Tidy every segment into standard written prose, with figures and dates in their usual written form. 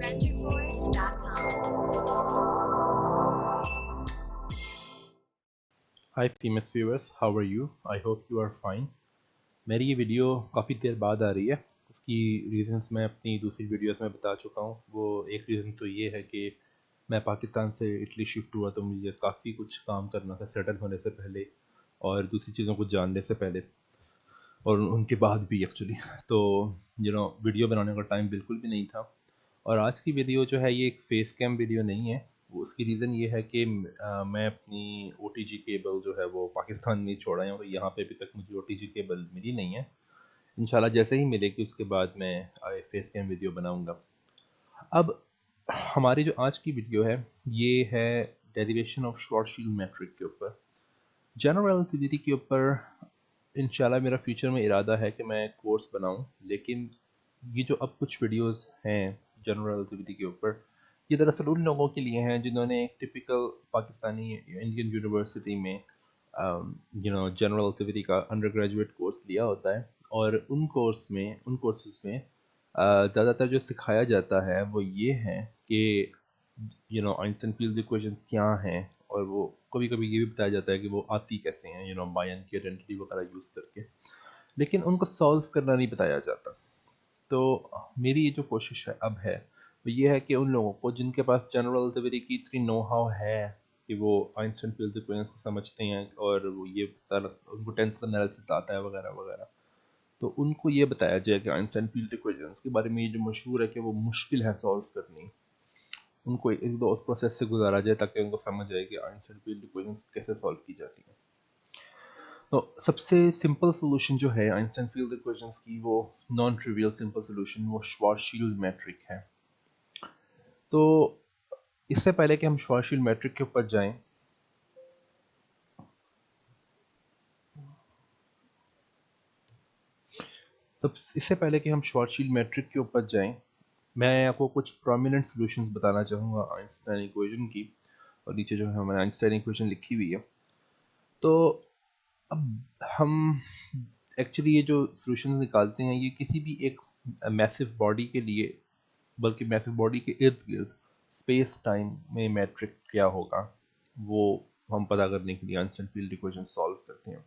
Hi famous viewers, how are you? I hope you are fine. मेरी ये video काफ़ी देर बाद आ रही है। उसकी रीज़न्स मैं अपनी दूसरी वीडियोस में बता चुका हूँ। वो एक रीज़न तो ये है कि मैं पाकिस्तान से इटली शिफ्ट हुआ तो मुझे काफ़ी कुछ काम करना था सेटल होने से पहले और दूसरी चीज़ों को जानने से पहले और उनके बाद भी एक्चुअली तो वीडियो बनाने का टाइम बिल्कुल भी नहीं था। और आज की वीडियो जो है ये एक फेस कैम वीडियो नहीं है। वो उसकी रीज़न ये है कि मैं अपनी ओटीजी केबल जो है वो पाकिस्तान में छोड़ आया हूँ, तो यहाँ पे अभी तक मुझे ओटीजी केबल मिली नहीं है। इंशाल्लाह जैसे ही मिलेगी उसके बाद मैं फेस कैम वीडियो बनाऊँगा। अब हमारी जो आज की वीडियो है ये है डेरिवेशन ऑफ शॉर्ट-शील्ड मेट्रिक के ऊपर। जनरल रिलेटिविटी के ऊपर इंशाल्लाह मेरा फ्यूचर में इरादा है कि मैं कोर्स बनाऊं, लेकिन ये जो अब कुछ वीडियोस हैं जनरल रिलेटिविटी के ऊपर, ये दरअसल उन लोगों के लिए हैं जिन्होंने एक टिपिकल पाकिस्तानी इंडियन यूनिवर्सिटी में जनरल रिलेटिविटी का अंडर ग्रेजुएट कोर्स लिया होता है। और उन कोर्सेज में ज़्यादातर जो सिखाया जाता है वो ये है कि आइंस्टाइन फील्ड इक्वेशंस क्या हैं, और वो कभी कभी ये भी बताया जाता है कि वो आती कैसे हैं, मायन की आइडेंटिटी वगैरह यूज़ करके, लेकिन उनको सॉल्व करना नहीं बताया जाता। तो मेरी ये जो कोशिश है अब है वो ये है कि उन लोगों को जिनके पास जनरल रिलेटिविटी की इतनी नो हाउ है कि वो आइंस्टाइन फील्ड इक्वेशंस को समझते हैं और वो ये उनको टेंसर एनालिसिस आता है वगैरह वगैरह, तो उनको ये बताया जाए कि आइंस्टाइन फील्ड इक्वेशंस के बारे में ये जो मशहूर है कि वो मुश्किल है सॉल्व करनी, उनको एक दो उस प्रोसेस से गुजारा जाए ताकि उनको समझ आए कि आइंस्टाइन फील्ड इक्वेशंस कैसे सॉल्व की जाती हैं। तो सबसे सिंपल सोल्यूशन जो है आइंस्टाइन फील्ड इक्वेशंस की, वो नॉन ट्रिवियल सिंपल सोल्यूशन, वो श्वार्ज़शील्ड मैट्रिक है। तो इससे पहले कि हम श्वार्ज़शील्ड मैट्रिक के ऊपर जाएं, मैं आपको कुछ प्रोमिनेंट सॉल्यूशंस बताना चाहूँगा आइंस्टाइन इक्वेशन की। और नीचे जो है हमारे आइंस्टाइन इक्वेशन लिखी हुई है। तो अब हम एक्चुअली ये जो सॉल्यूशन निकालते हैं ये किसी भी एक मैसिव बॉडी के लिए, बल्कि मैसिव बॉडी के इर्द गिर्द स्पेस टाइम में मैट्रिक क्या होगा वो हम पता करने के लिए आइंस्टाइन फील्ड इक्वेशन सॉल्व करते हैं।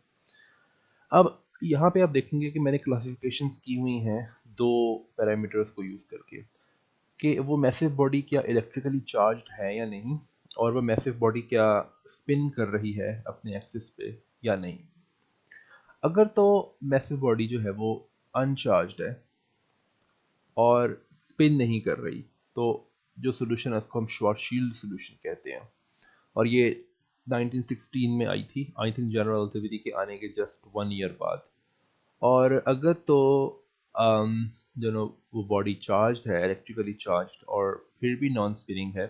अब यहाँ पे आप देखेंगे कि मैंने क्लासिफिकेशंस की हुई हैं दो पैरामीटर्स को यूज़ करके, कि वो मैसिव बॉडी क्या इलेक्ट्रिकली चार्ज्ड है या नहीं, और वो मैसिव बॉडी क्या स्पिन कर रही है अपने एक्सिस पे या नहीं। अगर तो मैसिव बॉडी जो है वो अनचार्ज्ड है और स्पिन नहीं कर रही, तो जो सोल्यूशन है उसको हम श्वार्ज़शील्ड सोल्यूशन कहते हैं। और ये 1916 में आई थी, आई थिंक जनरल रिलेटिविटी के आने के जस्ट 1 ईयर बाद। और अगर तो वो बॉडी चार्ज्ड है, इलेक्ट्रिकली चार्ज्ड, और फिर भी नॉन स्पिनिंग है,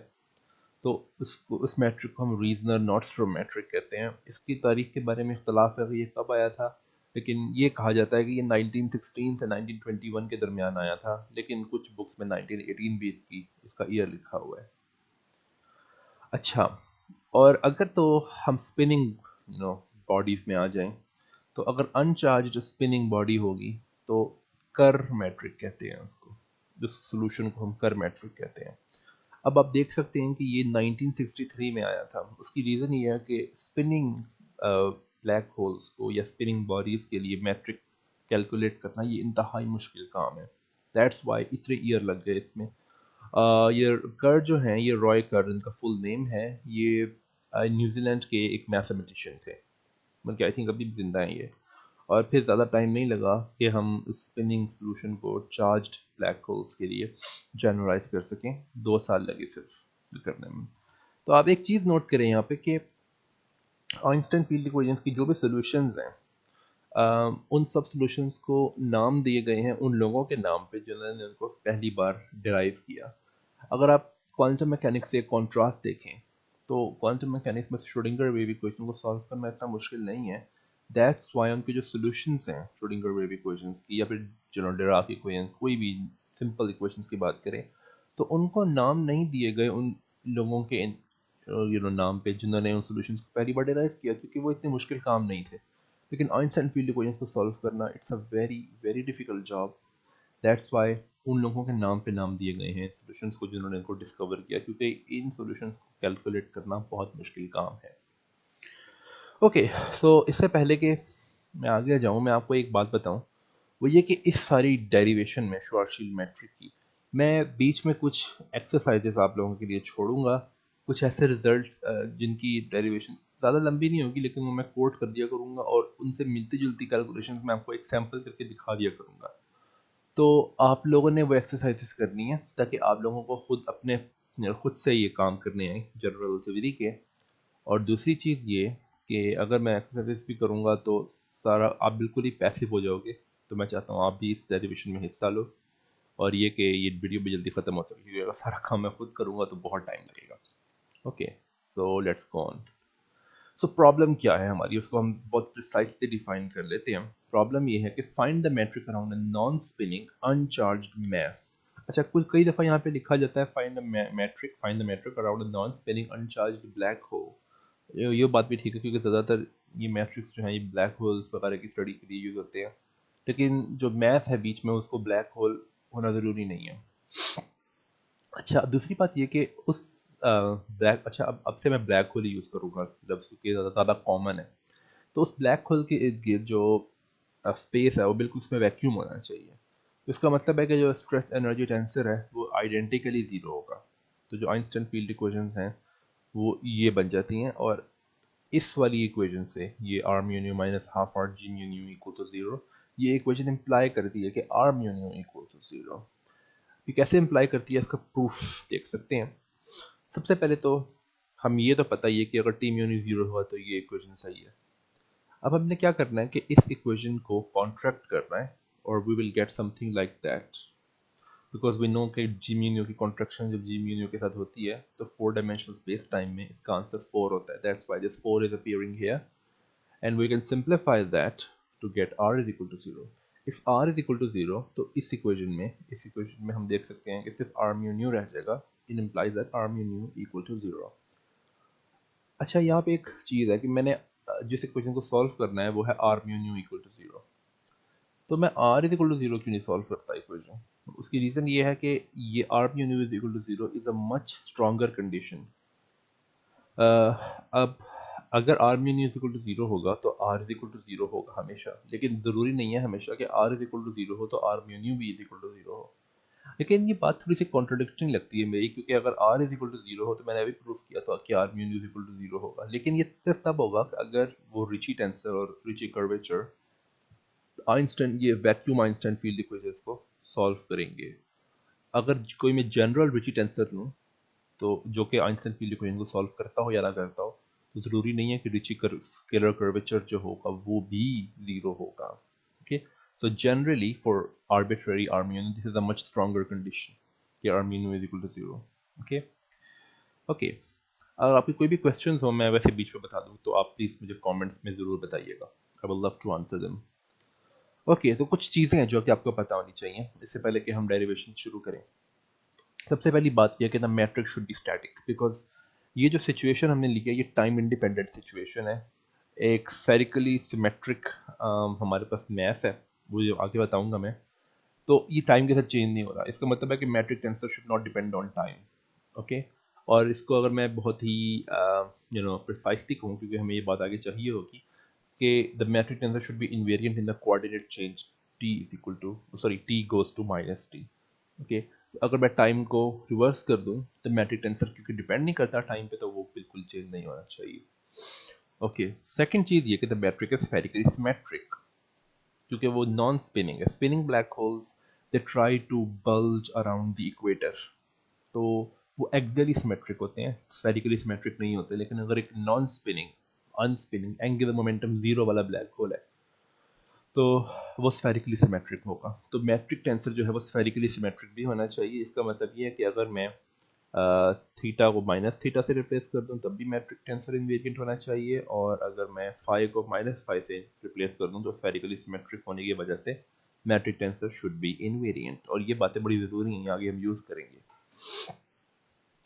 तो उस मैट्रिक को हम रीजनर नॉर्डस्ट्रॉम मैट्रिक कहते हैं। इसकी तारीख के बारे में इख्तलाफ है कि ये कब आया था, लेकिन ये कहा जाता है कि ये 1916 से 1921 के दरमियान आया था, लेकिन कुछ बुक्स में 1918 भी इसका ईयर लिखा हुआ है। अच्छा, और अगर तो हम स्पिनिंग बॉडीज में आ जाएं, तो अगर अनचार्ज्ड स्पिनिंग बॉडी होगी तो कर मैट्रिक कहते हैं उसको, जिस सॉल्यूशन को हम कर मैट्रिक कहते हैं। अब आप देख सकते हैं कि ये 1963 में आया था। उसकी रीज़न ये है कि स्पिनिंग ब्लैक होल्स को या स्पिनिंग बॉडीज के लिए मैट्रिक कैलकुलेट करना ये इंतहाई मुश्किल काम है। दैट्स वाई इतने ईयर लग गए इसमें। ये कर जो हैं, ये रॉय कर इनका फुल नेम है। ये न्यूजीलैंड के एक मैथमेटिशियन थे, बल्कि आई थिंक अभी भी जिंदा हैं ये। और फिर ज़्यादा टाइम नहीं लगा कि हम उस स्पिनिंग सोल्यूशन को चार्ज्ड ब्लैक होल्स के लिए जनरलाइज कर सकें। 2 साल लगे सिर्फ करने में। तो आप एक चीज़ नोट करें यहाँ पे कि आइंस्टाइन फील्ड इक्वेशंस की जो भी सॉल्यूशंस हैं, उन सब सॉल्यूशंस को नाम दिए गए हैं उन लोगों के नाम पे जिन्होंने उनको पहली बार डिराइव किया। अगर आप क्वांटम मैकेनिक्स से कॉन्ट्रास्ट देखें, तो क्वांटम मैकेनिक्स में श्रोडिंगर वेव इक्वेशन को सॉल्व करना इतना मुश्किल नहीं है। दैट्स वाई उनके जो सॉल्यूशंस हैं श्रोडिंगर वेव इक्वेशंस की, या फिर डिराक इक्वेशंस, कोई भी सिंपल इक्वेशंस की बात करें, तो उनको नाम नहीं दिए गए उन लोगों के नाम पे जिन्होंने उन सॉल्यूशंस को पहली बार डिराइव किया, क्योंकि वो इतने मुश्किल काम नहीं थे। लेकिन आइंस्टाइन फील्ड इक्वेशंस को सॉल्व करना, it's a very very difficult job. That's why उन लोगों के नाम पे नाम दिए गए हैं सॉल्यूशंस को जिन्होंने इनको डिस्कवर किया, क्योंकि इन सॉल्यूशंस को कैलकुलेट करना बहुत मुश्किल काम है। ओके, सो इससे पहले कि मैं आगे जाऊँ, मैं आपको एक बात बताऊँ, वो ये कि इस सारी डेरिवेशन में श्वार्ज़शील्ड मैट्रिक की मैं बीच में कुछ एक्सरसाइजेस आप लोगों के लिए छोड़ूंगा, कुछ ऐसे रिजल्ट्स जिनकी डेरिवेशन ज़्यादा लंबी नहीं होगी, लेकिन वो मैं कोट कर दिया करूँगा और उनसे मिलती जुलती कैलकुलेशंस मैं आपको एक सैम्पल करके दिखा दिया करूँगा। तो आप लोगों ने वो एक्सरसाइजेस करनी है ताकि आप लोगों को खुद अपने खुद से ये काम करने आए जनरल रिलेटिविटी के। और दूसरी चीज़ ये कि अगर मैं एक्सरसाइज भी करूँगा तो सारा आप बिल्कुल ही पैसिव हो जाओगे, तो मैं चाहता हूँ आप भी इस डेरिवेशन में हिस्सा लो, और ये कि ये वीडियो भी जल्दी ख़त्म हो सके, क्योंकि अगर सारा काम मैं खुद करूँगा तो बहुत टाइम लगेगा। Okay, so let's go on. So problem क्या है हमारी, उसको हम बहुत प्रिसाइसली डिफाइन कर लेते हैं। प्रॉब्लम ये है कि find the metric around a non spinning uncharged mass. अच्छा, कुछ कई दफ़ा यहाँ पे लिखा जाता है find the metric around a non spinning uncharged black hole. ये बात भी ठीक है, क्योंकि ज़्यादातर ये मैट्रिक्स जो हैं ये ब्लैक होल्स वगैरह की स्टडी के लिए यूज़ होते हैं, लेकिन जो मैथ है बीच में उसको ब्लैक होल होना ज़रूरी नहीं है। अच्छा, दूसरी बात ये कि उस ब्लैक अच्छा अब से मैं ब्लैक होल यूज़ करूँगा लफ्ज़, क्योंकि ज़्यादा कॉमन है। तो उस ब्लैक होल के इर्द गिर्द जो स्पेस है वो बिल्कुल उसमें वैक्यूम होना चाहिए। तो इसका मतलब है कि जो स्ट्रेस एनर्जी टेंसर है वो आइडेंटिकली ज़ीरो होगा। तो जो आइंस्टाइन फील्ड इक्वेशंस हैं वो ये बन जाती हैं, और इस वाली इक्वेशन से ये R mu nu minus half R G mu nu equal to zero, ये इक्वेशन इम्प्लाई करती है कि R mu nu equal to zero. ये कैसे इम्प्लाई करती है, इसका प्रूफ देख सकते हैं। सबसे पहले तो हम ये तो पता ही है कि अगर टी म्यू न्यू ज़ीरो हुआ तो ये इक्वेशन सही है। अब हमने क्या करना है कि इस इक्वेशन को कॉन्ट्रैक्ट करना है, और we will get something like that, because we know कि जी म्यू न्यू की कॉन्ट्रैक्शन जब जी म्यू न्यू के साथ होती है तो 4 डायमेंशनल स्पेस टाइम में इसका आंसर 4 होता है। That's why this 4 is appearing here, and we can simplify that to get r is equal to 0. If r is equal to 0, तो इस इक्वेशन में हम देख सकते हैं कि सिर्फ r mu nu रह जाएगा। It implies that r mu nu equal to 0. अच्छा, यहाँ पे एक चीज़ है कि मैंने जिस इक्वेशन को सॉल्व करना है वो है r mu nu equal to 0। तो मैं r is equal to 0 क्यों नहीं सॉल्व करता इक्वेशन? उसकी रीज़न ये है कि ये r mu nu is equal to 0 is a much stronger condition। अब अगर R mu is equal to zero होगा तो R is equal to zero होगा हमेशा, लेकिन ज़रूरी नहीं है हमेशा कि R is equal to zero हो तो आर म्यू भी इज इक्वल टू ज़ीरो हो। लेकिन ये बात थोड़ी सी कॉन्ट्रोडिक्टिंग लगती है मेरी, क्योंकि अगर R is equal to zero हो तो मैंने अभी प्रूफ किया था कि R mu is equal to zero होगा, लेकिन ये सिर्फ तब होगा कि अगर वो रिची टेंसर और रिची कर्वेचर आइंस्टाइन ये वैक्यूम आइंस्टाइन फील्ड इक्वेशंस को सॉल्व करेंगे। अगर कोई मैं जनरल रिची टेंसर लूँ तो जो कि आइंस्टाइन फील्ड इक्वेशन को सॉल्व करता हो या ना करता हो, तो ज़रूरी नहीं है कि रिची स्केलर कर्वेचर जो होगा वो भी ज़ीरो होगा। Okay, so generally for arbitrary R mu nu this is a much stronger condition कि R mu nu is equal to zero. Okay okay, अगर आपके कोई भी क्वेश्चन हो मैं वैसे बीच में बता दूँ तो आप प्लीज़ मुझे कॉमेंट्स में ज़रूर बताइएगा, I will love to answer them. Okay, तो कुछ चीज़ें हैं जो कि आपको पता होनी चाहिए इससे पहले कि हम डेरिवेशन शुरू करें। सबसे पहली बात यह कि the matrix should be static, because ये जो सिचुएशन हमने लिखी है ये टाइम इंडिपेंडेंट सिचुएशन है। एक स्फेरिकली सिमेट्रिक हमारे पास मैस है, वो जो आगे बताऊंगा मैं, तो ये टाइम के साथ चेंज नहीं हो रहा। इसका मतलब है कि metric tensor should not depend on time. Okay, और इसको अगर मैं बहुत ही प्रिसाइसली कहूँ, क्योंकि हमें ये बात आगे चाहिए होगी कि the metric tensor should be invariant in the coordinate change t is equal to t goes to minus T. Okay, अगर मैं टाइम को रिवर्स कर दूं तो मैट्रिक टेंसर क्योंकि डिपेंड नहीं करता टाइम पे, तो वो बिल्कुल चेंज नहीं होना चाहिए। ओके, सेकंड चीज ये कि the metric is spherically symmetric, क्योंकि वो नॉन स्पिनिंग है। Spinning black holes they try to bulge around the equator, तो वो एक्सियली सिमेट्रिक होते हैं, स्फेरिकली सिमेट्रिक नहीं होते। लेकिन अगर एक non spinning unspinning angular momentum zero वाला ब्लैक होल है तो वो स्फेरिकली सिमेट्रिक होगा। तो मैट्रिक टेंसर जो है वो स्फेरिकली सिमेट्रिक भी होना चाहिए। इसका मतलब ये है कि अगर मैं थीटा को माइनस थीटा से रिप्लेस कर दूं तब भी मैट्रिक टेंसर इनवेरिएंट होना चाहिए, और अगर मैं फाई को माइनस फाई से रिप्लेस कर दूं तो स्फेरिकली सिमेट्रिक होने की वजह से metric tensor should be invariant. और ये बातें बड़ी ज़रूरी हैं, आगे हम यूज़ करेंगे।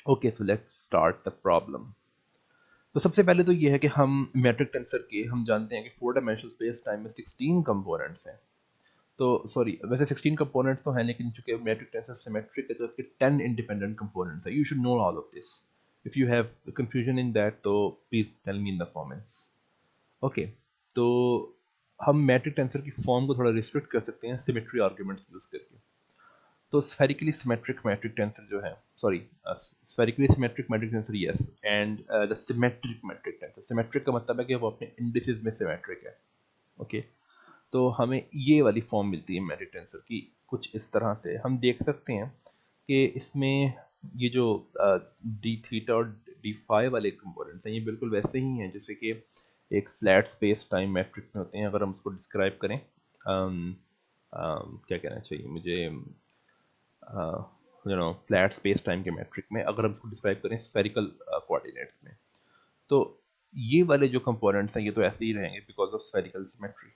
Okay, so let's start the problem. तो सबसे पहले तो ये है कि हम मैट्रिक टेंसर के हम जानते हैं कि 4 डायमेंशनल स्पेस टाइम में 16 कंपोनेंट्स हैं। तो सॉरी, वैसे 16 कंपोनेंट्स तो हैं, लेकिन चूंकि मैट्रिक टेंसर सिमेट्रिक है तो इसके 10 इंडिपेंडेंट कंपोनेंट्स हैं. You should know all of this. If you have confusion in that तो please tell me in the comments. Okay, तो हम मैट्रिक टेंसर की फॉर्म को थोड़ा रिस्ट्रिक्ट कर सकते हैं सिमेट्री आर्ग्यूमेंट्स यूज करके. तो स्फेरिकली सिमेट्रिक मैट्रिक टेंसर जो है, sorry, spherically symmetric matric tensor, yes, and the symmetric matric tensor. Symmetric का मतलब है कि वो अपने इंडिसेस में सिमेट्रिक है. ओके, तो हमें ये वाली फॉर्म मिलती है मैट्रिक टेंसर की कुछ इस तरह से. हम देख सकते हैं कि इसमें ये जो डी थीटा और डी फाई वाले कंपोनेंट्स हैं, ये बिल्कुल वैसे ही हैं जैसे कि एक फ्लैट स्पेस टाइम मैट्रिक में होते हैं. अगर हम उसको डिस्क्राइब करें, क्या कहना चाहिए मुझे, फ्लैट स्पेस टाइम के मैट्रिक में अगर हम इसको डिस्क्राइब करें स्फेरिकल कोऑर्डिनेट्स में, तो ये वाले जो कंपोनेंट्स हैं ये तो ऐसे ही रहेंगे because of spherical symmetry.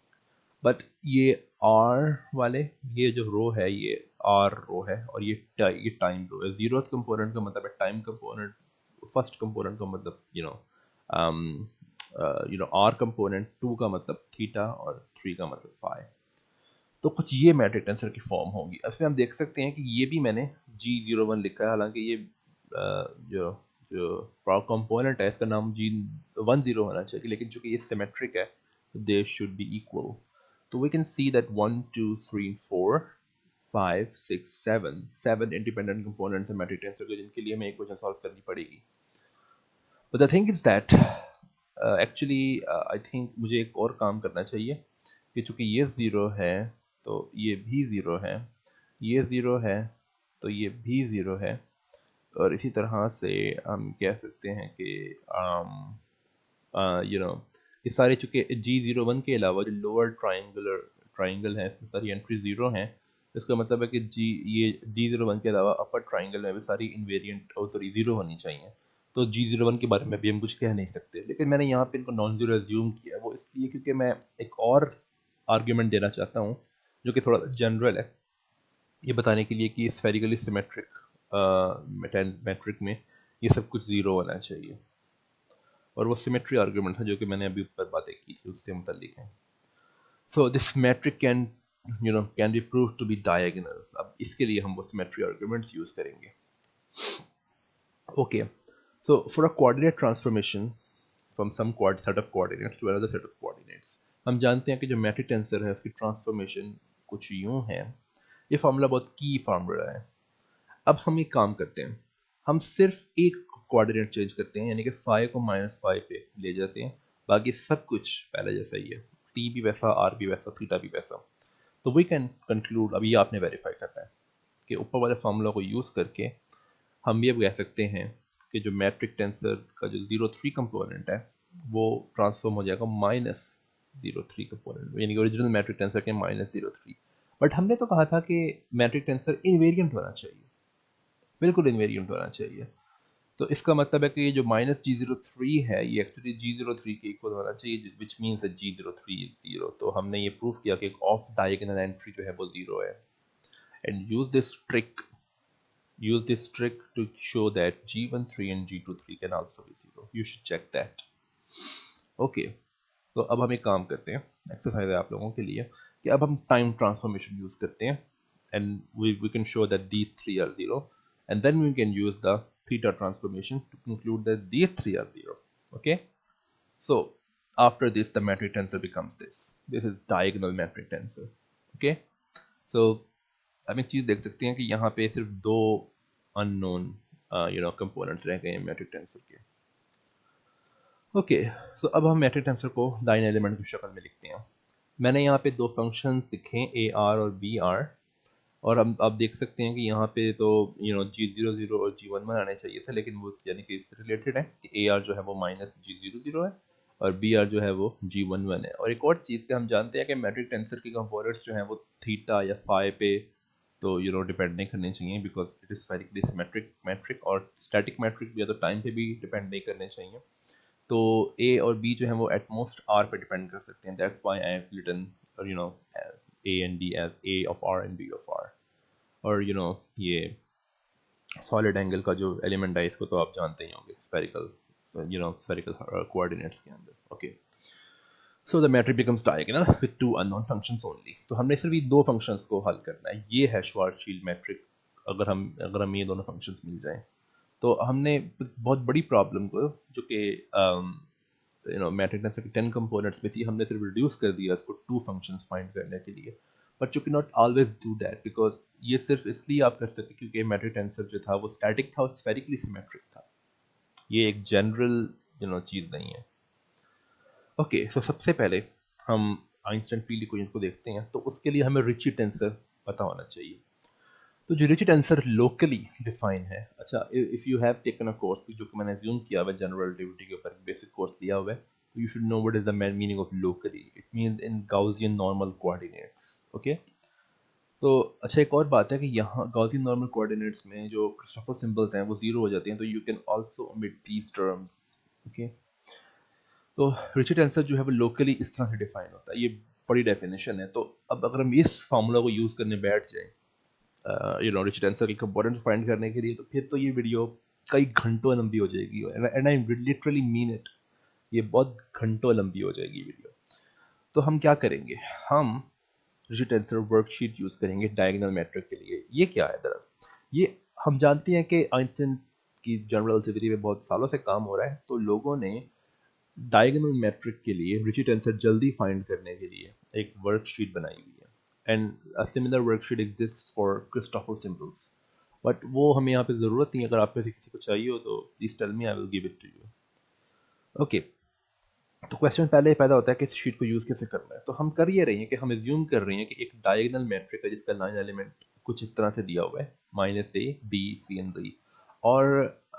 But ये आर वाले, ये जो रो है ये आर रो है, और ये टाइम रो है. जीरोथ कंपोनेंट का मतलब है टाइम कंपोनेंट, फर्स्ट कंपोनेंट का मतलब आर कंपोनेंट, 2 का मतलब थीटा और 3 का मतलब फाई. तो कुछ ये मैट्रिक टेंसर की फॉर्म होगी. इसमें हम देख सकते हैं कि ये भी मैंने G01 लिखा है, हालांकि ये जो जो कंपोनेंट है इसका नाम G10 होना चाहिए, लेकिन चूंकि ये सिमेट्रिक है दे शुड बी इक्वल. तो we can see that 1 2 3 4 5 6 7 independent components हैं मैट्रिक टेंसर के, जिनके लिए हमें इक्वेशन सॉल्व करनी पड़ेगी. But the thing is that actually I think मुझे एक और काम करना चाहिए कि चूंकि ये ज़ीरो है तो ये भी ज़ीरो है, ये ज़ीरो है तो ये भी ज़ीरो है, और इसी तरह से हम कह सकते हैं कि ये सारे चूंकि G01 के अलावा जो लोअर ट्राइंगल है इसमें सारी एंट्री ज़ीरो हैं. इसका मतलब है कि ये G01 के अलावा अपर ट्राइंगल में भी सारी इन्वेरिएंट और सॉरी ज़ीरो होनी चाहिए. तो G01 के बारे में भी हम कुछ कह नहीं सकते, लेकिन मैंने यहाँ पे इनको नॉन ज़ीरो एज्यूम किया. वो इसलिए क्योंकि मैं एक और आर्ग्यूमेंट देना चाहता हूँ जो कि थोड़ा जनरल है, ये बताने के लिए कि स्फेरिकली सिमेट्रिक मैट्रिक में ये सब कुछ ज़ीरो होना चाहिए. और वो सिमेट्री आर्ग्यूमेंट था जो कि मैंने अभी ऊपर बातें की थी उससे मुताल्लिक है. So this metric can be prove to be diagonal. अब इसके लिए हम वो सिमेट्री आर्ग्यूमेंट्स यूज करेंगे. Okay, so for a coordinate transformation from some set of coordinates to another set of coordinates, हम जानते हैं कि जो मैट्रिक टेंसर है उसकी ट्रांसफॉर्मेशन कुछ यूं है. ये फार्मूला बहुत की फार्मूला है. अब हम एक काम करते हैं, हम सिर्फ एक कोऑर्डिनेट चेंज करते हैं, यानी कि फाई को -फाई पे ले जाते हैं, बाकी सब कुछ पहले जैसा ही है. टी भी वैसा, आर भी वैसा, थीटा भी वैसा. तो वी कैन कंक्लूड, अभी आपने वेरीफाई करना है कि ऊपर वाले फार्मूला को यूज़ करके हम ये कह सकते हैं कि जो मैट्रिक टेंसर का जो 03 कंपोनेंट है वो ट्रांसफॉर्म हो जाएगा -03 कंपोनेंट, यानी कि ओरिजिनल मैट्रिक टेंसर के -03. बट हमने तो कहा था कि मैट्रिक टेंसर इनवेरिएंट होना चाहिए, बिल्कुल इनवेरिएंट होना चाहिए. तो इसका मतलब है कि ये जो -G03 है ये एक्चुअली G03 के इक्वल होना चाहिए, which means that G03 is 0. तो हमने ये प्रूव किया कि एक ऑफ डायगोनल एंट्री जो है वो 0 है. And use this trick to show that G13 and G23 can also be 0. You should check that. Okay, तो अब हम एक काम करते हैं, एक्सरसाइज है आप लोगों के लिए, कि अब हम टाइम ट्रांसफॉर्मेशन यूज करते हैं and we can show that these three are 0, and then we can use the theta transformation to conclude that these three are 0. Okay, so after this the metric tensor becomes this is diagonal metric tensor. Okay, so अब एक चीज़ देख सकते हैं कि यहाँ पे सिर्फ दो अननोन कंपोनेंट्स रह गए हैं मैट्रिक टेंसर के. ओके, सो अब हम मैट्रिक टेंसर को लाइन एलिमेंट की शक्ल में लिखते हैं. मैंने यहाँ पे दो फंक्शंस लिखे हैं ए आर और बी आर, और हम आप देख सकते हैं कि यहाँ पे तो G00 और G11 आने चाहिए था, लेकिन वो यानी कि इससे रिलेटेड है कि ए आर जो है वो -G00 है और बी आर जो है वो G11 है. और एक और चीज़ कि हम जानते हैं कि मैट्रिक टेंसर की कंपोनेंट्स जो हैं वो थीटा या फाई पे तो डिपेंड नहीं करने चाहिए, because it is spherically symmetric matric, और स्टैटिक मैट्रिक भी है तो टाइम पे भी डिपेंड नहीं करने चाहिए. तो ए और बी जो है वो एटमोस्ट आर पे डिपेंड कर सकते हैं. That's why I have written A and B as A of R and B of R. और ये सॉलिड एंगल का जो एलिमेंट है इसको तो आप जानते ही होंगे, स्फेरिकल स्फेरिकल कोऑर्डिनेट्स के अंदर. Okay, so the metric becomes diagonal with two unknown functions only. तो हमने सिर्फ ये दो फंक्शंस को हल करना है। ये है श्वार्ज़शील्ड मैट्रिक। अगर हम ये दोनों फंक्शंस मिल जाएं तो हमने बहुत बड़ी प्रॉब्लम को, जो कि मैट्रिक टेंसर के 10 कंपोनेंट्स में थी, हमने सिर्फ रिड्यूस कर दिया इसको टू फंक्शंस फाइंड करने के लिए। But you can not always do that, because ये सिर्फ इसलिए आप कर सकते क्योंकि मैट्रिक टेंसर जो था वो स्टैटिक था और स्फेरिकली सिमेट्रिक था। ये एक जनरल चीज़ नहीं है। ओके, सो सबसे पहले हम आइंस्टाइन फील्ड इक्वेशन को देखते हैं। तो उसके लिए हमें रिची टेंसर पता होना चाहिए। तो जो रिची टेंसर लोकली डिफाइन है, अच्छा, if you have taken a course, जो कि मैंने अज्यूम किया हुआ है जनरल रिलेटिविटी के ऊपर बेसिक कोर्स लिया हुआ है, तो you should know what is the meaning of locally. It means in Gaussian normal coordinates. Okay, तो अच्छा, एक और बात है कि यहाँ गाउसियन नॉर्मल कोऑर्डिनेट्स में जो क्रिस्टोफर सिंबल्स हैं वो जीरो हो जाते हैं, तो you can also omit these terms. Okay, तो रिचर्ड आंसर जो है वो लोकली इस तरह से डिफाइन होता है। ये बड़ी डेफिनेशन है। तो अब अगर हम इस फार्मूला को यूज़ करने बैठ जाए रिचर्ड आंसर की कंपोनेंट फाइंड करने के लिए, तो फिर तो ये वीडियो कई घंटों लंबी हो जाएगी। And I literally mean it, ये बहुत घंटों लंबी हो जाएगी वीडियो। तो हम क्या करेंगे, हम रिचर्ड आंसर वर्कशीट यूज़ करेंगे डायगोनल मैट्रिक के लिए। ये क्या है दरअसल, ये हम जानते हैं कि आइंस्टाइन की जनरल रिलेटिविटी में बहुत सालों से काम हो रहा है। तो लोगों ने डायगोनल मैट्रिक के लिए रिचर्ड आंसर जल्दी फाइंड करने के लिए एक वर्कशीट बनाई हुई है। And a similar worksheet exists for Christopher symbols, but वो हमें यहाँ पे ज़रूरत नहीं है। अगर आप में से किसी को चाहिए हो तो please tell me, I will give it to you. Okay, तो क्वेश्चन पहले पैदा होता है कि इस शीट को यूज़ कैसे करना है। तो हम कर ये रही हैं कि हम एज्यूम कर रही हैं कि एक डायगोनल मैट्रिक है जिसका 9 एलिमेंट कुछ इस तरह से दिया हुआ है, -a b c and d। और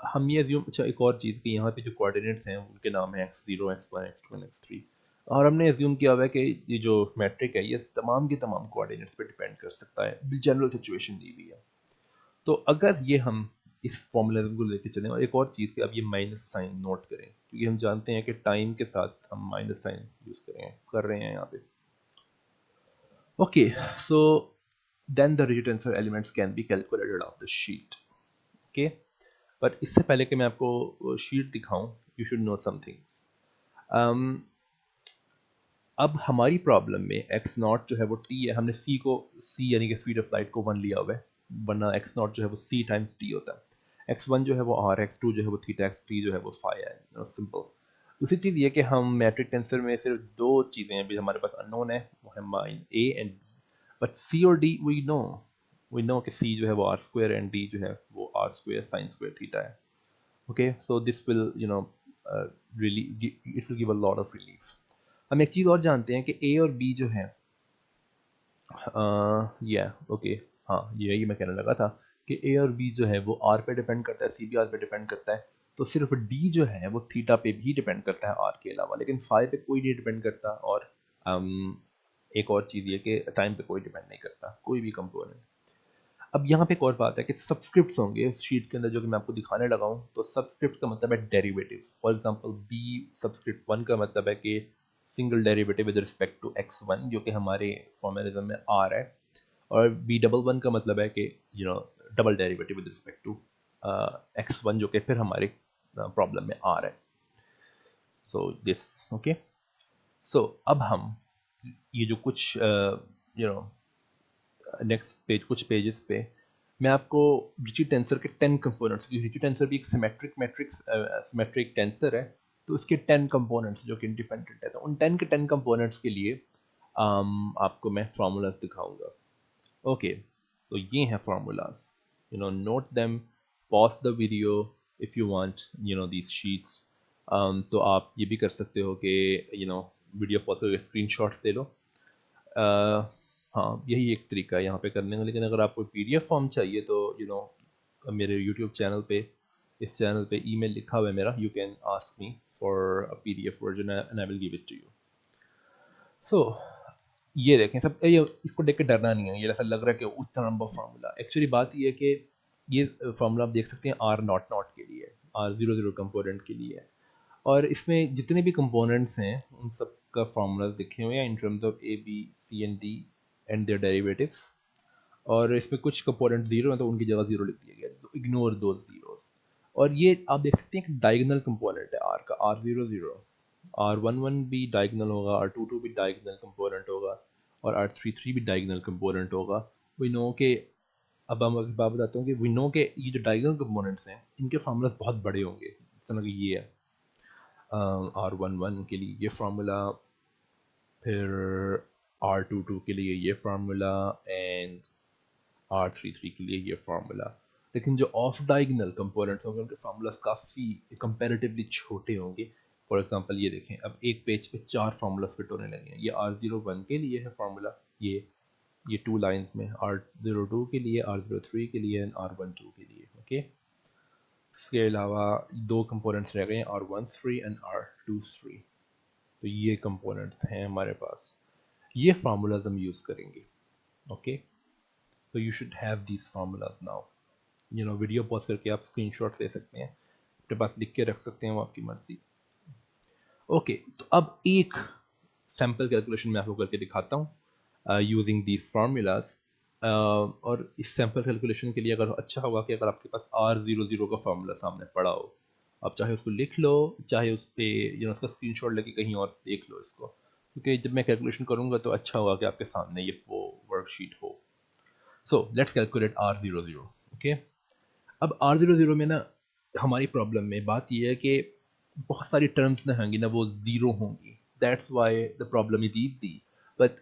हम ये एज्यूम, अच्छा, एक और चीज़ कि यहाँ पे जो कोऑर्डिनेट्स हैं उनके नाम है x0 x1 x2 and x3। और हमने एज्यूम किया हुआ है कि ये जो मैट्रिक है ये तमाम के तमाम कोऑर्डिनेट्स पे डिपेंड कर सकता है। जनरल सिचुएशन दी हुई है। तो अगर ये हम इस फॉर्मूला को लेके चलें, और एक और चीज़ कि अब ये माइनस साइन नोट करें, क्योंकि हम जानते हैं कि टाइम के साथ हम माइनस साइन यूज़ कर रहे हैं यहाँ पे। Okay, so then the rigid answer elements can be calculated off the sheet. Okay, but इससे पहले कि मैं आपको शीट दिखाऊं, you should know some things. अब हमारी प्रॉब्लम में एक्स नॉट जो है वो टी है। हमने सी को, सी यानी कि स्पीड ऑफ लाइट को 1 लिया हुआ है, वरना एक्स नॉट जो है वो सी टाइम्स टी होता है। एक्स वन जो है वो आर, एक्स टू जो है वो थीटा, एक्स थ्री जो है वो फाई है। सिंपल। दूसरी चीज़ ये कि हम मैट्रिक टेंसर में सिर्फ दो चीज़ें हैं भी हमारे पास अननोन है, वो है main A and B. But C और डी वी नो कि सी जो है वो आर स्क्वायर एंड डी जो है वो R square sine square theta है। Okay, so this will really, it will give a lot of relief. हम एक चीज़ और जानते हैं कि ए और बी जो है, या ओके, हाँ, यही मैं कहने लगा था कि ए और बी जो है वो आर पे डिपेंड करता है, सी भी आर पे डिपेंड करता है। तो सिर्फ डी जो है वो थीटा पे भी डिपेंड करता है आर के अलावा, लेकिन फाई पे कोई नहीं डिपेंड करता। और एक और चीज़ ये कि टाइम पे कोई डिपेंड नहीं करता कोई भी कंपोनेंट। अब यहाँ पे एक और बात है कि सब्सक्रिप्ट्स होंगे इस शीट के अंदर, जो कि मैं आपको दिखाने लगा हूँ। तो सब्सक्रिप्ट का मतलब है derivative. For example B subscript 1 का मतलब है कि single derivative with respect to x1, जो कि हमारे फॉर्मेलिज्म में r है। और बी डबल वन का मतलब है कि double derivative with respect to x1, जो कि फिर हमारे प्रॉब्लम में r है। So this, okay. सो अब हम ये जो कुछ नेक्स्ट पेज, कुछ पेजेस पे मैं आपको रिची टेंसर के 10 कंपोनेंट्स, रिची टेंसर भी एक सिमेट्रिक टेंसर है, तो इसके 10 कंपोनेंट्स जो कि इंडिपेंडेंट है, तो उन 10 के 10 कंपोनेंट्स के लिए आपको मैं फार्मूलाज दिखाऊंगा। ओके, तो ये हैं formulas, note them, pause the video if you want these sheets. तो आप ये भी कर सकते हो कि वीडियो पॉज करके स्क्रीनशॉट्स ले लो। हाँ, यही एक तरीका है यहाँ पे करने का। लेकिन अगर आपको पीडीएफ फॉर्म चाहिए तो मेरे यूट्यूब चैनल पे, इस चैनल पे ईमेल लिखा हुआ है मेरा, you can ask me for a PDF version and I will give it to you. So ये देखें सब, ये इसको देख के डरना नहीं है। ये ऐसा लग रहा है कि उतना लंबा फार्मूला, एक्चुअली बात ये है कि ये फार्मूला आप देख सकते हैं आर नॉट नॉट के लिए, आर जीरो जीरो कंपोनेंट के लिए है। और इसमें जितने भी कंपोनेंट्स हैं उन सब का फार्मूला लिखे हुए हैं in terms of A B C and D and their derivatives. और इसमें कुछ कंपोनेंट जीरो हैं तो उनकी जगह जीरो लिख दिया गया, तो इग्नोर दो जीरोस। और ये आप देख सकते हैं कि डायगोनल कंपोनेंट है आर का, आर जीरो जीरो, R11 भी डायगोनल होगा, R22 भी डायगोनल कंपोनेंट होगा और R33 भी डायगोनल कंपोनेंट होगा। वी नो के अब हम एक बात बताता हूँ कि वी नो के ये जो डायगोनल कंपोनेंट्स हैं इनके फार्मूलाज बहुत बड़े होंगे। समझ ये है R11 के लिए ये फार्मूला, फिर R22 के लिए ये फार्मूला एंड R33 के लिए ये फार्मूला। लेकिन जो ऑफ डायगोनल कंपोनेंट्स होंगे उनके फार्मूलाज काफ़ी कंपैरेटिवली छोटे होंगे। फॉर एग्जांपल ये देखें, अब एक पेज पे 4 फार्मूलाज फिट होने लगे हैं। ये R01 के लिए है फार्मूला, ये 2 लाइंस में, R02 के लिए, R03 के लिए एंड R12 के लिए। ओके, इसके अलावा 2 कंपोनेंट्स रह गए हैं, R13 एंड R23। तो ये कंपोनेंट्स हैं हमारे पास, ये फार्मूलाज हम यूज़ करेंगे। Okay, so you should have these formulas now, you know, video pause करके आप स्क्रीनशॉट ले सकते हैं, अपने पास लिख के रख सकते हैं, वो आपकी मर्जी। ओके, तो अब एक सैम्पल कैलकुलेशन मैं आपको करके दिखाता हूँ यूजिंग दीज फार्मूलाज। और इस सैम्पल कैलकुलेशन के लिए अगर अच्छा होगा कि अगर आपके पास R00 का फार्मूला सामने पड़ा हो, आप चाहे उसको लिख लो, चाहे उस पर उसका स्क्रीनशॉट लेके कहीं और देख लो इसको, क्योंकि जब मैं कैलकुलेशन करूँगा तो अच्छा होगा कि आपके सामने ये वो वर्कशीट हो। So let's calculate R00। Okay, अब R00 में ना हमारी प्रॉब्लम में बात यह है कि बहुत सारी टर्म्स ना होंगी ना वो ज़ीरो होंगी, that's why the problem is easy. But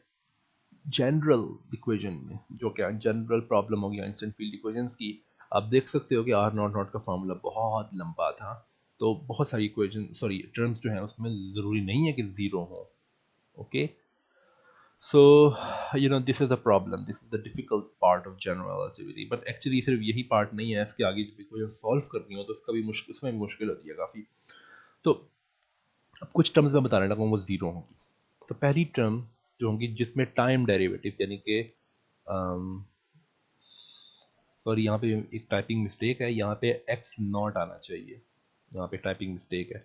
general equation में, जो क्या जनरल प्रॉब्लम होगी इंस्टेंट फील्ड इक्वेशंस की, आप देख सकते हो कि R नॉट नॉट का फार्मूला बहुत लंबा था, तो बहुत सारी इक्वेशन सॉरी टर्म्स जो हैं उसमें ज़रूरी नहीं है कि ज़ीरो हो। Okay, so this is the problem, this is the difficult part of general relativity, but actually सिर्फ यही पार्ट नहीं है, इसके आगे जब कोई सॉल्व करनी हो तो उसका भी मुश्किल, उसमें भी मुश्किल होती है काफ़ी। तो अब कुछ टर्म्स मैं बताने लगा हूँ वो ज़ीरो होंगी। तो पहली टर्म जो होंगी जिसमें टाइम डेरिवेटिव यानी कि सॉरी यहाँ पे एक टाइपिंग मिस्टेक है, यहाँ पे एक्स नॉट आना चाहिए, यहाँ पे टाइपिंग मिस्टेक है।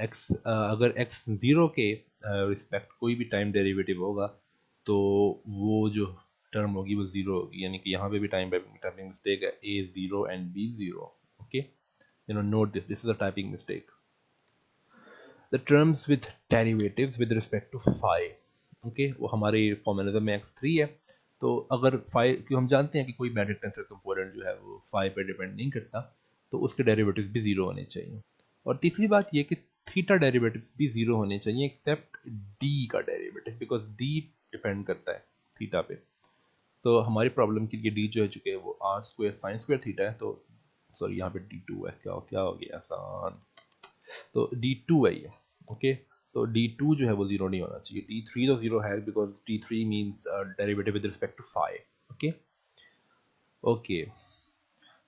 एक्स अगर एक्स ज़ीरो के रिस्पेक्ट कोई भी टाइम डेरिवेटिव होगा तो वो जो टर्म होगी वो ज़ीरो होगी, यानी कि यहाँ पे भी टाइपिंग मिस्टेक है, A zero and B zero. Okay, note this is a typing mistake. The terms with derivatives with respect to phi, okay, वो हमारे फॉर्मूला में x3 है। तो अगर फाई, क्योंकि हम जानते हैं कि कोई मैट्रिक टेंसर कंपोनेंट जो है वो फाई पे डिपेंड नहीं करता, तो उसके डेरिवेटिव्स भी ज़ीरो होने चाहिए। और तीसरी बात ये कि थीटा डेरिवेटिव्स भी ज़ीरो होने चाहिए एक्सेप्ट डी का डेरिवेटिव, बिकॉज डी डिपेंड करता है थीटा पे। तो हमारी प्रॉब्लम के लिए डी जो है चुके हैं वो R square sine square theta है, तो सॉरी यहाँ पे D2 है, क्या हो गया आसान, तो D2 है ये। ओके, तो D2 जो है वो ज़ीरो नहीं होना चाहिए, D3 तो ज़ीरो है because D3 means derivative with respect to five. Okay okay,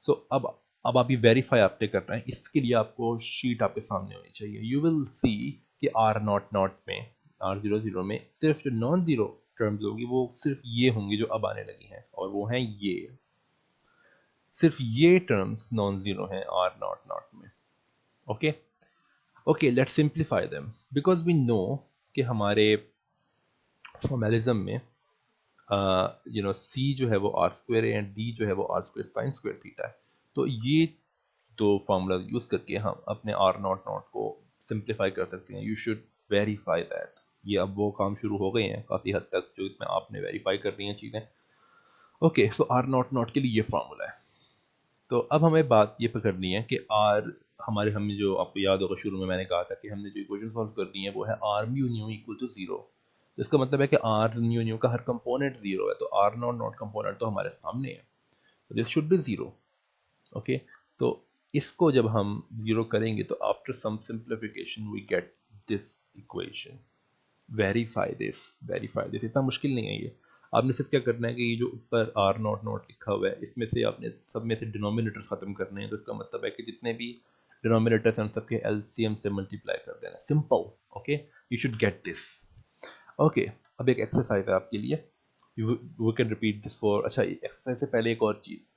so अब आप ये वेरीफाई आपने करना है, इसके लिए आपको शीट आपके सामने होनी चाहिए। यू विल सी कि R नॉट नॉट में, R00 में सिर्फ जो नॉन ज़ीरो टर्म्स होंगी वो सिर्फ ये होंगी जो अब आने लगी हैं, और वो हैं ये, सिर्फ ये टर्म्स नॉन ज़ीरो हैं R नॉट नॉट में। Okay okay, let's simplify them because we know कि हमारे फॉर्मेलिज्म में सी जो है वो आर स्क्वायर है एंड डी जो है वो R square sine square theta है। तो ये दो फार्मूला यूज़ करके हम अपने आर नॉट नॉट को सिंप्लीफाई कर सकते हैं। You should verify that. ये अब वो काम शुरू हो गए हैं काफ़ी हद तक जो इसमें आपने वेरीफाई कर रही हैं चीज़ें। Okay, so R naught naught के लिए ये फार्मूला है। तो अब हमें बात ये पकड़नी है कि आर हमारे, हमें जो आपको याद होगा शुरू में मैंने कहा था कि हमने जो इक्वेशन सॉल्व करनी है वो है R mu nu equal to zero. तो इसका मतलब है कि आर म्यू न्यू का हर कंपोनेंट ज़ीरो है, तो आर नॉट नॉट कंपोनेंट तो हमारे सामने है, तो this should be zero. Okay, तो इसको जब हम ज़ीरो करेंगे तो after some simplification we get this equation. Verify this, इतना मुश्किल नहीं है ये। आपने सिर्फ क्या करना है कि ये जो ऊपर आर नॉट नॉट लिखा हुआ है इसमें से आपने सब में से डिनोमिनेटर्स खत्म करने हैं, तो इसका मतलब है कि जितने भी डिनोमिनेटर्स हैं उन सबके एलसीएम से मल्टीप्लाई कर देना, simple. Okay, you should get this. Okay, अब एक एक्सरसाइज है आपके लिए, you can repeat this for, अच्छा एक्सरसाइज से पहले एक और चीज़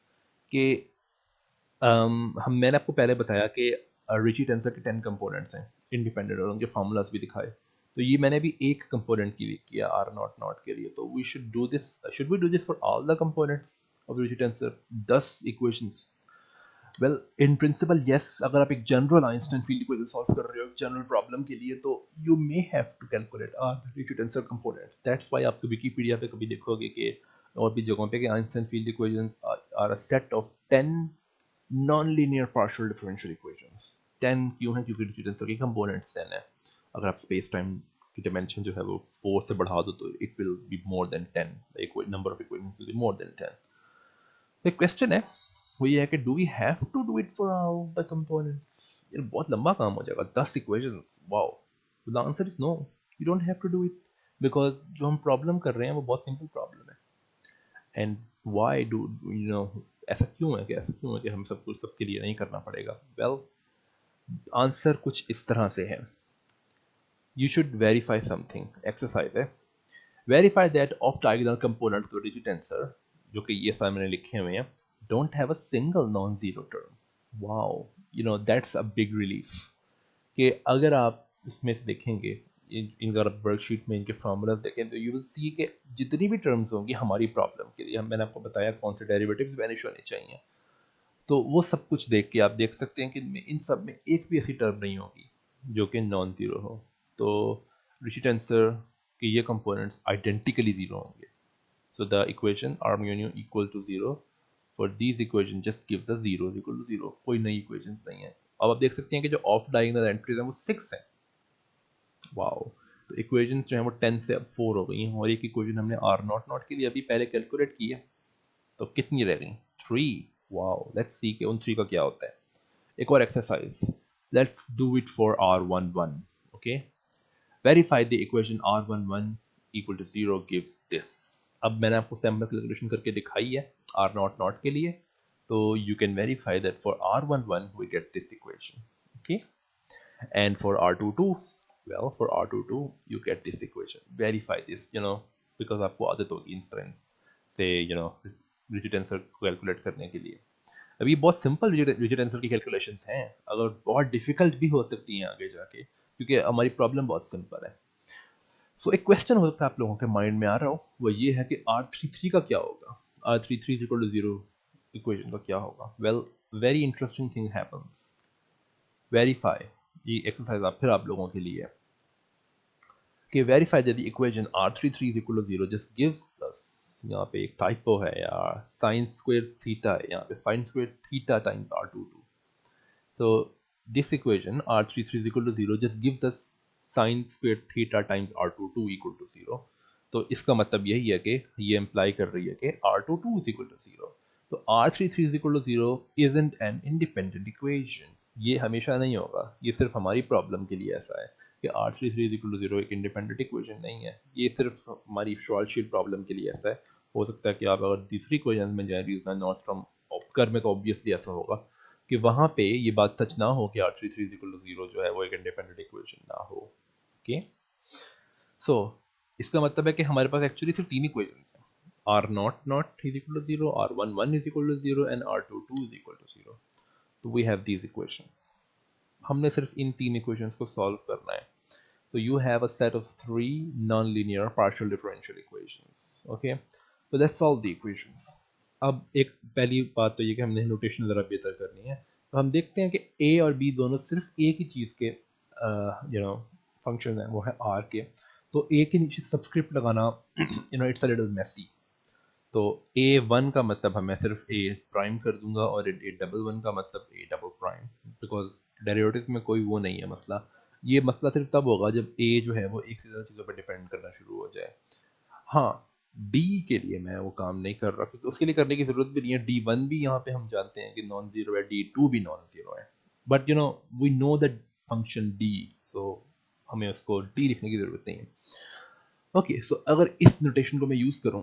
कि मैंने आपको पहले बताया कि रिची टेंसर के 10 कंपोनेंट्स हैं इंडिपेंडेंट, और उनके फार्मूलाज भी दिखाए। तो ये मैंने भी एक कंपोनेंट के लिए किया आर नॉट नॉट के लिए, तो we should do this, should we do this for all the components of Ricci tensor, 10 equations. Well in principle yes, अगर आप एक general Einstein field equation solve कर रहे हो जनरल प्रॉब्लम के लिए, तो you may have to calculate R tensor components. That's why आप विकिपीडिया पे कभी देखोगे कि और भी जगहों पे कि Einstein field equations are a set of 10 non linear partial differential equations. 10 क्यों है? क्योंकि डी टेंसर के कंपोनेंट्स 10 है। अगर आप स्पेस टाइम की डिमेंशन जो है वो 4 से बढ़ा दो तो it will be more than 10, the number of equations will be more than 10। एक क्वेश्चन है वो ये है कि do we have to do it for all the components? ये बहुत लंबा काम हो जाएगा, 10 equations, wow. The answer is no, you don't have to do it, because जो हम प्रॉब्लम कर रहे हैं वो बहुत सिंपल प्रॉब्लम है। And why do you know, ऐसा क्यों है कि हम सब कुछ सबके लिए नहीं करना पड़ेगा? वेल आंसर कुछ इस तरह से है। You should verify something, exercise है, verify that off diagonal components तो डिजिट आंसर जो कि ये सामने लिखे हुए हैं don't have a single non-zero term. Wow, you know that's a big relief. कि अगर आप इसमें से देखेंगे इनका वर्कशीट में इनके फॉर्मूलाज देखें तो यू विल सी कि जितनी भी टर्म्स होंगी हमारी प्रॉब्लम के लिए, मैंने आपको बताया कौन से डेरिवेटिव्स वैनिश होने चाहिए, तो वो सब कुछ देख के आप देख सकते हैं कि इन सब में एक भी ऐसी टर्म नहीं होगी जो कि नॉन ज़ीरो हो। तो रिचर्ड आंसर के ये कंपोनेंट्स आइडेंटिकली ज़ीरो होंगे। So the equation R mu nu equal to 0 for these equation just gives us 0 is equal to 0. कोई नई equations नहीं है। अब आप देख सकते हैं कि जो ऑफ डायगोनल एंट्रीज हैं वो 6 हैं। वाओ, तो इक्वेशन जो है वो 10 से अब 4 हो गई हैं, और एक इक्वेशन हमने R नॉट नॉट के लिए अभी पहले कैलकुलेट की है, तो कितनी रह गई? 3। वाओ, लेट्स सी कि उन 3 का क्या होता है। एक और exercise, let's do it for R11। Okay, verify the equation R11 equal to 0 gives this। अब मैंने आपको सैम्पल कैलकुलेशन करके दिखाई है R नॉट नॉट के लिए, तो you can verify that for R11 we get this equation, okay, and for R22, well for R22 you get this equation, verify this, you know, because आपको आदत होगी इन तरह से रिजिड आंसर कैलकुलेट करने के लिए। अब ये बहुत सिंपल रिजिड आंसर की कैलकुलेशंस हैं, अगर बहुत डिफिकल्ट भी हो सकती हैं आगे जाके, क्योंकि हमारी प्रॉब्लम बहुत सिंपल है। सो एक क्वेश्चन हो सकता है आप लोगों के माइंड में आ रहा हो, वो ये है कि R33 का क्या होगा? R33 is equal to 0 equation का क्या होगा? Well very interesting thing happens. Verify, ये एक्सरसाइज आप फिर आप लोगों के लिए है कि verify that the equation R33 is equal to 0 just gives us, यहाँ पे एक टाइपो है यार, साइन स्क्वायर थीटा है यहाँ पे, sign square theta times R22। So this equation R33 is equal to 0 just gives us sin square theta times R22 equal to 0। तो इसका मतलब यही है कि ये इम्प्लाई कर रही है कि R22 is equal to 0। तो R33 is equal to 0 isn't an independent equation। ये हमेशा नहीं होगा, ये सिर्फ हमारी प्रॉब्लम के लिए ऐसा है कि R33 is equal to 0 एक इंडिपेंडेंट इक्वेशन नहीं है, ये सिर्फ हमारी शॉर्ट प्रॉब्लम के लिए ऐसा है। हो सकता है कि आप अगर दूसरी इक्वेशन में जाए रीजनल नॉर्म कर में, तो ऑब्वियसली ऐसा होगा कि वहाँ पे ये बात सच ना हो कि R33 is equal to 0 जो है वो एक इंडिपेंडेंट इक्वेशन ना हो। ओके, सो इसका मतलब है कि हमारे पास एक्चुअली सिर्फ 3 इक्वेशंस हैं, R naught not is equal to 0, R11 is equal to 0 and R22 is equal to 0। तो वी हैव दीज इक्वेशंस, हमने सिर्फ इन 3 इक्वेशंस को सॉल्व करना है। तो you have a set of 3 non-linear partial differential equations. Okay, तो let's solve the equations. अब एक पहली बात तो ये कि हमने नोटेशन ज़रा बेहतर करनी है, तो हम देखते हैं कि ए और बी दोनों सिर्फ एक ही चीज़ के फंक्शन हैं, वो है आर के। तो ए के नीचे सब्सक्रिप्ट लगाना इट्स अ लिटिल मेसी। तो A1 का मतलब मैं सिर्फ A प्राइम कर दूंगा, और A11 का मतलब A double prime, because derivatives में कोई वो नहीं है मसला। ये मसला सिर्फ तब होगा जब A जो है वो एक से ज़्यादा चीज़ों पर डिपेंड करना शुरू हो जाए। हाँ, D के लिए मैं वो काम नहीं कर रहा, क्योंकि उसके लिए करने की ज़रूरत भी नहीं है। D1 भी यहाँ पे हम जानते हैं कि नॉन ज़ीरो है, D2 भी नॉन ज़ीरो है, but we know that function D, so हमें उसको D लिखने की ज़रूरत नहीं है। ओके, सो अगर इस नोटेशन को मैं यूज़ करूँ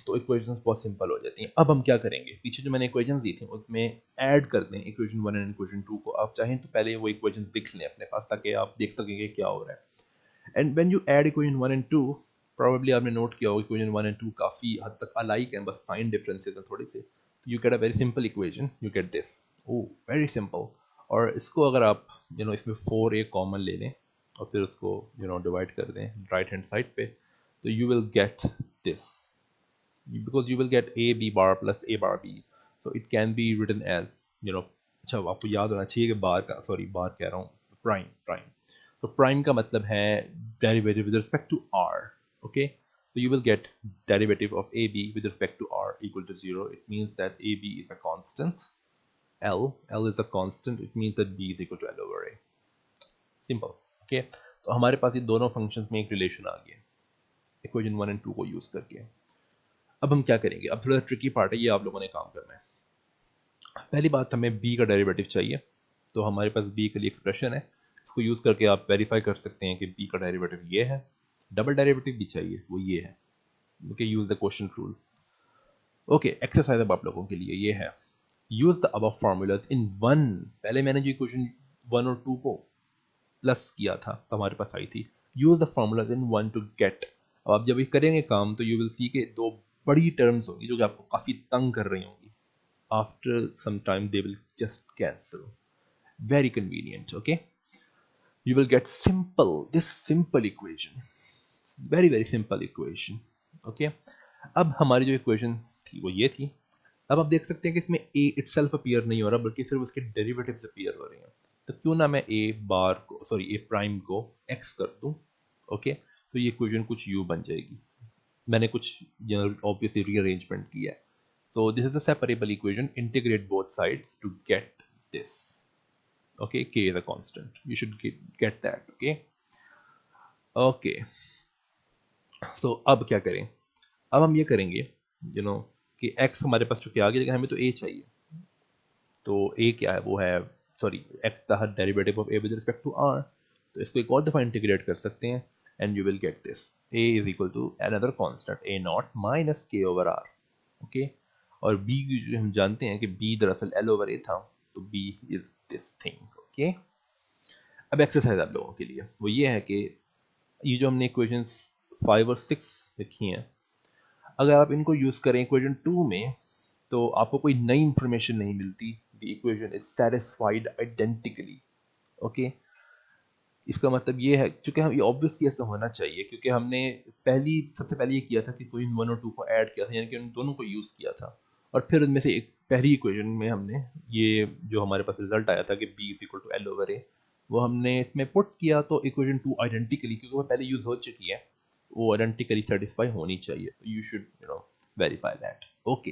तो इक्वेशंस बहुत सिंपल हो जाती हैं। अब हम क्या करेंगे, पीछे जो मैंने इक्वेशंस दी थी उसमें ऐड कर दें इक्वेशन 1 एंड इक्वेशन 2 को। आप चाहें तो पहले वो इक्वेशंस लिख लें अपने पास, ताकि आप देख सकेंगे क्या हो रहा है। And when you add equation 1 and 2, probably आपने नोट किया होगा इक्वेशन 1 एंड 2 काफ़ी हद तक अलाइक हैं, बस साइन डिफरेंसेस हैं थोड़े से। You get a very simple equation, you get this. Oh, very simple. और इसको अगर आप इसमें 4a कॉमन ले लें और फिर उसको डिवाइड कर दें राइट हैंड साइड पे, so you will get this, because you will get a b bar plus a bar b, so it can be written as अच्छा, आपको याद होना चाहिए कि बार कह रहा हूँ, प्राइम प्राइम। तो प्राइम का मतलब है derivative with respect to R, okay. So you will get derivative of AB with respect to R equal to 0. It means that AB is a constant. L is a constant. It means that B is equal to L over A. Simple. Okay. तो हमारे पास ये दोनों functions में एक relation आ गया equation 1 and 2 को use करके। अब हम क्या करेंगे, अब थोड़ा ट्रिकी पार्ट है, ये आप लोगों ने काम करना है। पहली बात, हमें b का डेरिवेटिव चाहिए। तो हमारे पास b के लिए एक्सप्रेशन है, इसको यूज करके आप वेरीफाई कर सकते हैं कि b का डेरिवेटिव ये है। डबल डेरिवेटिव भी चाहिए, वो ये है। Okay, use the quotient rule. Okay, exercise अब आप लोगों के लिए ये है, use the above formulas in one. पहले मैंने जो इक्वेशन 1 और 2 को प्लस किया था तो हमारे पास आई थी, use the formulas in 1 to get. अब आप जब ये करेंगे काम तो यू विल सी के दो बड़ी टर्म्स होंगी जो कि आपको काफी तंग कर रही होंगी। After some time they will just cancel. Very convenient. Okay, you will get this simple equation, very simple equation. Okay, अब हमारी जो इक्वेशन थी वो ये थी। अब आप देख सकते हैं कि इसमें a itself अपीयर नहीं हो रहा बल्कि सिर्फ उसके डेरिवेटिव्स अपीयर हो रहे हैं। तो क्यों ना मैं a प्राइम को x कर दूं। ओके, तो ये इक्वेशन कुछ u बन जाएगी। मैंने कुछ ऑब्वियसली रीअरेंजमेंट किया है। So this is a separable equation. Integrate both sides to get this. Okay, k is a constant. You should get that. Okay. Okay. So अब क्या करें? अब हम ये करेंगे, कि x हमारे पास चुके आ गया, लेकिन हमें तो a चाहिए। तो a क्या है? वो है x the derivative of a with respect to r। तो इसको एक और दफा इंटीग्रेट कर सकते हैं and you will get this, a is equal to another constant a naught minus k over r। Okay, और b जो हम जानते हैं कि b दरअसल l ओवर a था, तो b is this thing. Okay, अब एक्सरसाइज आप लोगों के लिए वो ये है कि ये जो हमने इक्वेशंस 5 और 6 लिखी हैं, अगर आप इनको यूज करें इक्वेशन 2 में तो आपको कोई नई इंफॉर्मेशन नहीं मिलती। The equation is satisfied identically. Okay, इसका मतलब ये है, क्योंकि हम ये ऑब्वियसली ऐसा होना चाहिए क्योंकि हमने सबसे पहले ये किया था कि इक्वेशन 1 और 2 को ऐड किया था, यानी कि उन दोनों को यूज किया था, और फिर उनमें से एक पहली इक्वेशन में हमने ये जो हमारे पास रिजल्ट आया था कि b is equal to L over A, वो हमने इसमें पुट किया। तो इक्वेशन 2 आइडेंटिकली, क्योंकि वो पहले यूज हो चुकी है, वो आइडेंटिकली सेटिस्फाई होनी चाहिए। You should verify that. Okay,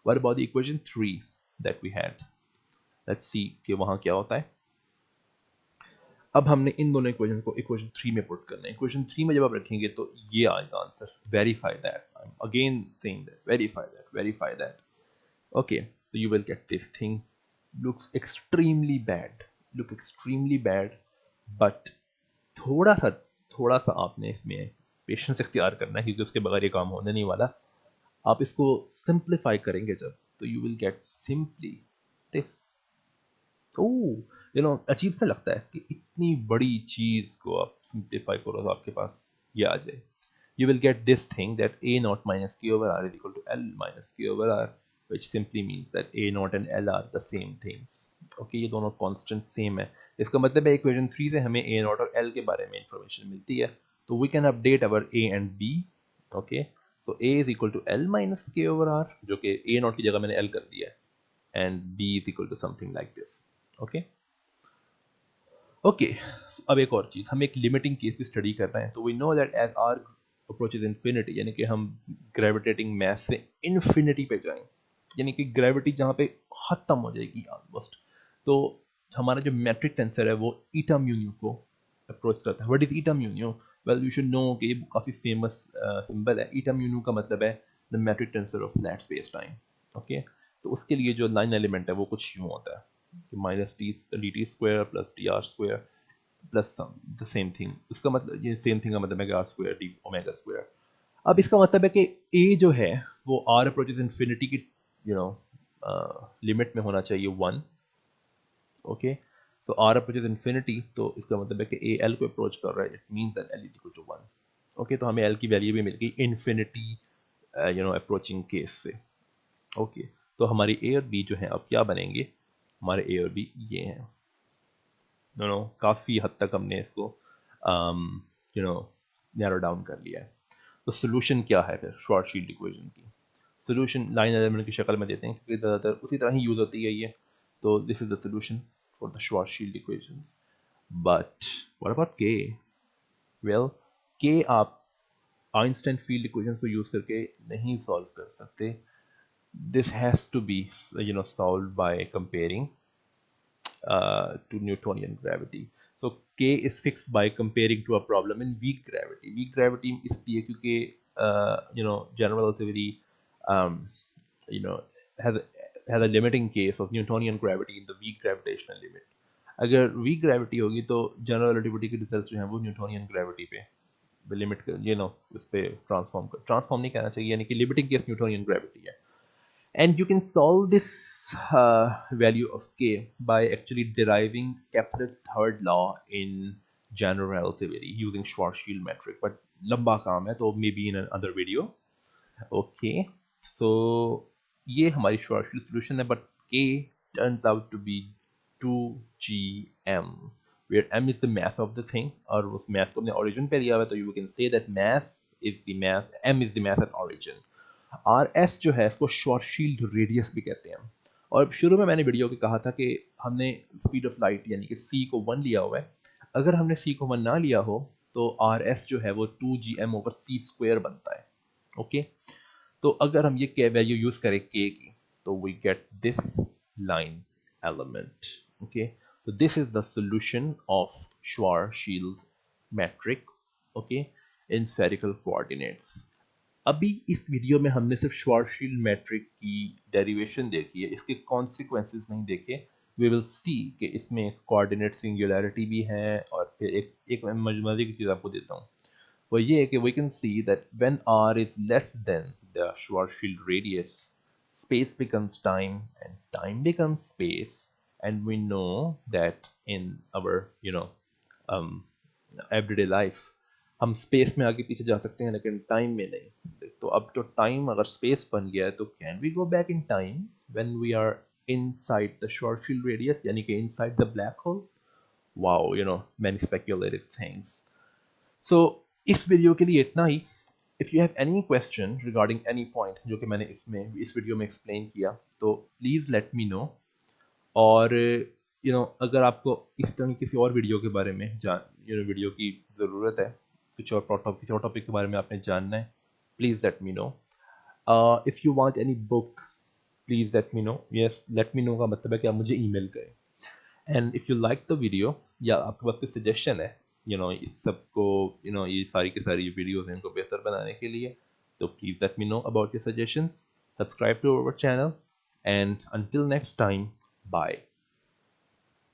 what about the equation 3 that we had? Let's see कि वहां क्या होता है। अब हमने इन दोनों इक्वेशन को इक्वेशन 3 में पुट करना है। इक्वेशन 3 में जब आप रखेंगे तो ये आएगा answer. Verify that, I am again saying that, verify that. Okay, so you will get this thing looks extremely bad, but थोड़ा सा आपने इसमें पेशेंस इख्तियार करना है क्योंकि उसके बगैर ये काम होने नहीं वाला। आप इसको सिंप्लीफाई करेंगे जब, तो you will get simply this। अजीब सा लगता है कि इतनी बड़ी चीज को आप सिंप्लीफाई करो तो आपके पास ये आ जाए। You will get this thing that a naught minus k over r is equal to l minus k over r, which simply means that a naught and l are the same things. Okay, ये दोनों constant same है। इसका मतलब है equation 3 से हमें a naught और l के बारे में इंफॉर्मेशन मिलती है, तो we can update our a and b। Okay, so a is equal to l minus k over r, जो कि a naught की जगह मैंने l कर दिया है, and b is equal to something like this। Okay, okay, अब एक और चीज, हम एक लिमिटिंग केस की स्टडी कर रहे हैं। तो we know that as R approaches infinity, यानी कि हम ग्रेविटेटिंग मैस से इन्फिनिटी पे जाएं, यानी कि ग्रेविटी जहाँ पे खत्म हो जाएगी ऑलमोस्ट, तो हमारा जो मैट्रिक टेंसर है वो ईटा म्यू न्यू को अप्रोच करता है। What is eta mu new? Well, you should no कि ये काफ़ी फेमस सिंबल है। ईटा म्यू न्यू का मतलब है the metric tensor of flat space time. Okay, तो उसके लिए जो लाइन एलिमेंट है वो कुछ यूँ होता है, minus D T square plus D R square plus the same thing. उसका मतलब, ये सेम थिंग का मतलब है कि R square D omega square. अब इसका मतलब है कि ए जो है वो आर अप्रोचेस इन्फिनिटी की लिमिट में होना चाहिए 1। ओके, तो आर अप्रोचेस इन्फिनिटी, तो इसका मतलब है कि ए एल को अप्रोच कर रहा है, it means that L is equal to 1। Okay, तो हमें एल की वैल्यू भी मिल गई इन्फिनिटी अप्रोचिंग केस से। ओके, तो हमारी ए और बी जो है अब क्या बनेंगे? हमारे ए और बी ये हैं। काफ़ी हद तक हमने इसको नैरो डाउन कर लिया है। तो सोल्यूशन क्या है फिर शॉर्ट-शील्ड इक्वेशन की? सोल्यूशन लाइन एलिमेंट की शक्ल में देते हैं क्योंकि ज़्यादातर उसी तरह ही यूज़ होती है ये। So this is the solution for the Schwarzschild equations. But what about K? Well, K आप आइंस्टाइन फील्ड इक्वेशंस को यूज करके नहीं सॉल्व कर सकते. This has to be solved by comparing to Newtonian gravity. So K is fixed by comparing to a problem in weak gravity. Weak gravity इसलिए क्योंकि general relativity um, you know has a limiting case of Newtonian gravity in the weak gravitational limit. अगर weak gravity होगी तो general relativity के result जो हैं वो Newtonian gravity पे लिमिट उस पे ट्रांसफॉर्म नहीं कहना चाहिए, यानी कि लिमिटिंग केस न्यूटोनियन ग्रेविटी है. And you can solve this value of K by actually deriving Kepler's third law in general relativity using Schwarzschild metric. But लंबा काम है, तो maybe in another video. Okay, so ये हमारी Schwarzschild solution है, but K turns out to be 2gm, where m is the mass of the thing, और उस mass को अपने origin पे दिया हुआ है, तो you can say that m is the mass at origin. R S जो है इसको शॉर्टशील्ड रेडियस भी कहते हैं. और शुरू में मैंने वीडियो के कहा था कि हमने स्पीड ऑफ लाइट यानी कि सी को 1 लिया हुआ है. अगर हमने सी को 1 ना लिया हो तो आर एस जो है वो 2gm ओवर सी स्क्वायर बनता है. ओके, तो अगर हम ये वैल्यू यूज करें के की तो we get this line element. Okay, तो this is the solution of Schwarzschild metric, okay, in spherical coordinates. अभी इस वीडियो में हमने सिर्फ Schwarzschild metric की डेरिवेशन देखी है, इसके कॉन्सिक्वेंसेस नहीं देखे. वी विल सी कि इसमें कोऑर्डिनेट सिंगुलैरिटी भी है, और फिर एक मजे की चीज़ आपको देता हूँ, वो ये है कि we can see that when r is less than the Schwarzschild radius, space becomes time and time becomes space, and we know that in our everyday life हम स्पेस में आगे पीछे जा सकते हैं लेकिन टाइम में नहीं. तो अब तो टाइम अगर स्पेस बन गया है तो can we go back in time when we are inside the Schwarzschild radius, यानी कि inside the black hole. Wow, many speculative things. So इस वीडियो के लिए इतना ही. If you have any question regarding any point जो कि मैंने इस वीडियो में एक्सप्लेन किया, तो प्लीज़ लेट मी नो. और अगर आपको इस तरह किसी और वीडियो के बारे में वीडियो की ज़रूरत है, किसी और टॉपिक के बारे में आपने जानना है, please let me no. If you want any book, please let me no. Yes, late me no का मतलब है कि आप मुझे ईमेल करें. And if you like the video, या आपके पास कोई सजेशन है इस सबको ये सारी की सारी वीडियोज़ हैं इनको बेहतर बनाने के लिए, तो please let me know about your suggestions. Subscribe to our channel, and until next time, bye.